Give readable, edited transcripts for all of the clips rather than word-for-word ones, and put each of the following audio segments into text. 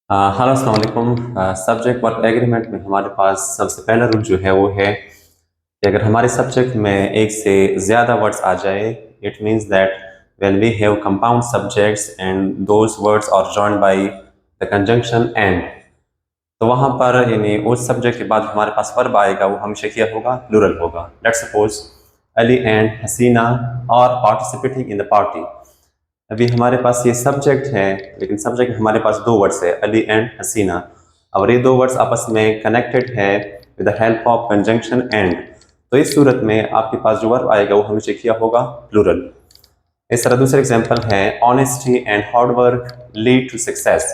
Hello अस्सलाम वालेकुम। Subject work agreement में हमारे पास सबसे पहला रूल जो है वो है कि अगर हमारे सब्जेक्ट में एक से ज़्यादा वर्ड्स आ जाए, it means that when we have compound subjects and those words are joined by the conjunction and, तो वहाँ पर यानी उस सब्जेक्ट के बाद हमारे पास वर्ब आएगा वो हमेशा क्या होगा, प्लूरल होगा। Let's suppose Ali and Hasina are participating in the party. अभी हमारे पास ये सब्जेक्ट है, लेकिन सब्जेक्ट हमारे पास दो वर्ड्स है, अली एंड हसीना, और ये दो वर्ड्स आपस में कनेक्टेड है with the help of conjunction and. तो इस सूरत में आपके पास जो वर्ब आएगा वो हमेशा क्या होगा, प्लूरल। इस तरह दूसरा एग्जांपल है honesty and hard work lead to success.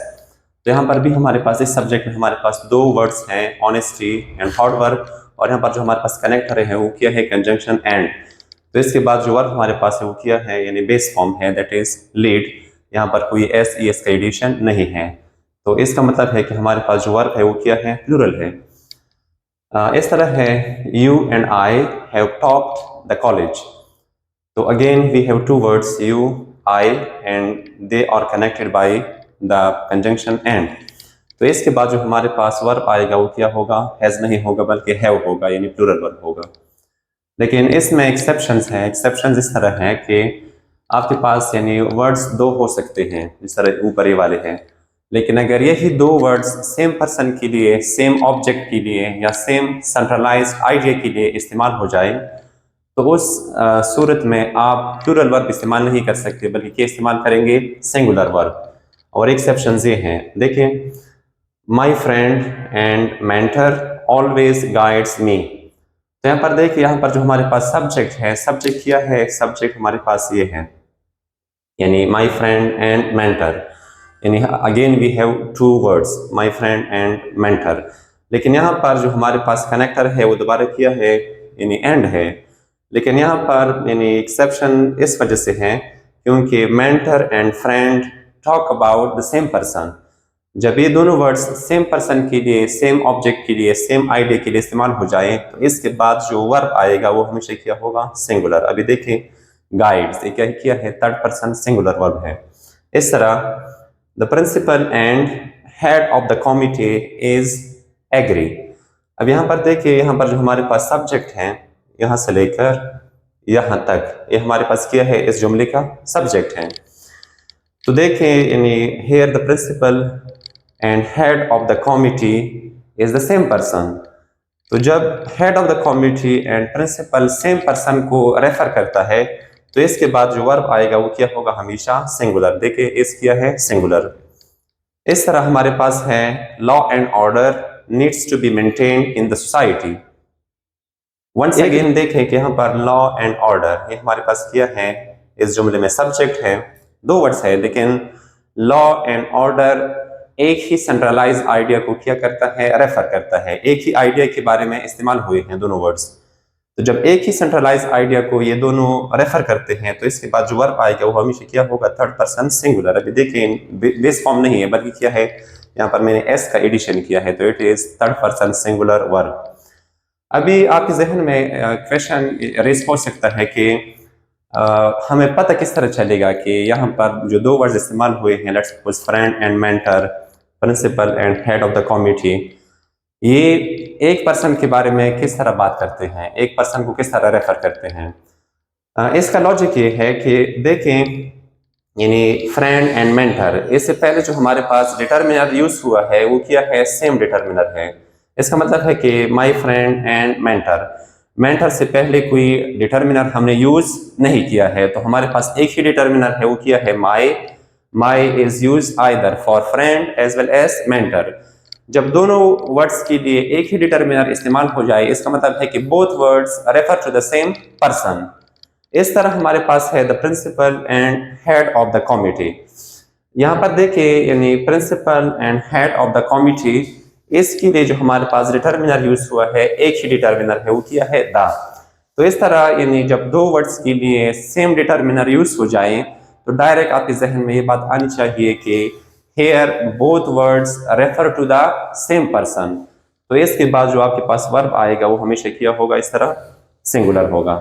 तो यहाँ पर भी हमारे पास इस सब्जेक्ट में हमारे पास दो वर्ड्स हैं, ऑनेस्टी एंड हार्ड वर्क, और यहाँ पर जो हमारे पास कनेक्ट रहे हैं वो क्या है, कंजंक्शन एंड। तो इसके बाद जो वर्ब हमारे पास है वो क्या है, यानी बेस फॉर्म है, दैट इज लीड। यहाँ पर कोई एस ई एस का एडिशन नहीं है, तो इसका मतलब है कि हमारे पास जो वर्ब है वो क्या है, प्लूरल है। इस तरह है you and I have topped the college. तो again we have two words you I and they are connected by the conjunction and. तो इसके बाद जो हमारे पास वर्ब आएगा वो क्या होगा, हैज नहीं होगा बल्कि हैव होगा, यानी प्लूरल वर्ब होगा। लेकिन इसमें एक्सेप्शंस हैं। एक्सेप्शंस इस तरह हैं कि आपके पास यानी वर्ड्स दो हो सकते हैं, जिस तरह ऊपर ये वाले हैं, लेकिन अगर यही दो वर्ड्स सेम पर्सन के लिए, सेम ऑब्जेक्ट के लिए या सेम सेंट्रलाइज्ड आइडिया के लिए इस्तेमाल हो जाए, तो उस सूरत में आप प्लूरल वर्ब इस्तेमाल नहीं कर सकते, बल्कि क्या इस्तेमाल करेंगे, सिंगुलर वर्ब। और एक्सेप्शंस ये हैं, देखें, my friend and mentor always guides me. तो यहाँ पर देखिए, यहाँ पर जो हमारे पास सब्जेक्ट है, सब्जेक्ट क्या है, सब्जेक्ट हमारे पास ये है, यानी माई फ्रेंड एंड मेंटर। यानी again we have two words, my friend and mentor. लेकिन यहाँ पर जो हमारे पास कनेक्टर है वो दोबारा क्या है, यानी एंड है। लेकिन यहाँ पर यानी एक्सेप्शन इस वजह से है क्योंकि mentor and friend talk about the same person. जब ये दोनों वर्ड्स सेम पर्सन के लिए, सेम ऑब्जेक्ट के लिए, सेम आइडिया के लिए इस्तेमाल हो जाए, तो इसके बाद जो वर्ब आएगा वो हमेशा क्या होगा, सिंगुलर। अभी देखें, गाइड्स, ये क्या है, थर्ड पर्सन सिंगुलर वर्ब है। इस तरह the principal and head of the committee is agree. अब यहाँ पर देखिए, यहाँ पर जो हमारे पास सब्जेक्ट है, यहाँ से लेकर यहाँ तक, ये हमारे पास क्या है, इस जुमले का सब्जेक्ट है। तो देखें, यानी here the principal and head of the committee is the same person. तो जब head of the committee and principal same person को रेफर करता है, तो इसके बाद जो वर्ब आएगा वो क्या होगा, हमेशा सिंगुलर। देखिए, इस क्या है, सिंगुलर। इस तरह हमारे पास है law and order needs to be maintained in the society. Once again देखें कि यहाँ पर लॉ एंड ऑर्डर, ये हमारे पास क्या है, इस जुमले में सब्जेक्ट है, दो वर्ड्स है, लेकिन लॉ एंड ऑर्डर एक ही सेंट्रलाइज आइडिया को क्या करता है, रेफर करता है। एक ही आइडिया के बारे में इस्तेमाल हुए हैं दोनों वर्ड्स। तो जब एक ही सेंट्रलाइज आइडिया को ये दोनों रेफर करते हैं, तो इसके बाद जो वर्ब आएगा वो हमेशा क्या होगा, थर्ड पर्सन सिंगुलर। अभी देखिए, बेस फॉर्म नहीं है बल्कि क्या है, यहाँ पर मैंने एस का एडिशन किया है, तो it is third person singular verb. अभी आपके जहन में क्वेश्चन रेस हो सकता है कि हमें पता किस तरह चलेगा कि यहाँ पर जो दो वर्ड्स इस्तेमाल हुए हैं, let's suppose friend and mentor, principal and head of the committee, ये एक पर्सन के बारे में किस तरह बात करते हैं, एक पर्सन को किस तरह रेफर करते हैं। इसका लॉजिक ये है कि देखें, यानी फ्रेंड एंड मेंटर, इससे पहले जो हमारे पास डिटर्मिनर यूज हुआ है वो क्या है, सेम डिटर्मिनर है। इसका मतलब है कि माई फ्रेंड एंड मेंटर, मेंटर से पहले कोई डिटर्मिनर हमने यूज नहीं किया है, तो हमारे पास एक ही डिटर्मिनर है, वो क्या है, my. My is use either for friend as well as mentor. जब दोनों वर्ड्स के लिए एक ही डिटर्मिनर इस्तेमाल हो जाए, इसका मतलब है कि both words refer to the same person. इस तरह हमारे पास है the principal and head of the committee. यहाँ पर देखिए, यानी principal and head of the committee, इसके लिए जो हमारे पास डिटर्मिनर यूज हुआ है, एक ही डिटर्मिनर है, वो किया है द। तो इस तरह यानी जब दो वर्ड्स के लिए सेम डिटर्मिनर यूज हो जाए, तो डायरेक्ट आपके जहन में ये बात आनी चाहिए कि here both words refer to the same person. तो इसके बाद जो आपके पास वर्ब आएगा वो हमेशा क्या होगा, इस तरह सिंगुलर होगा।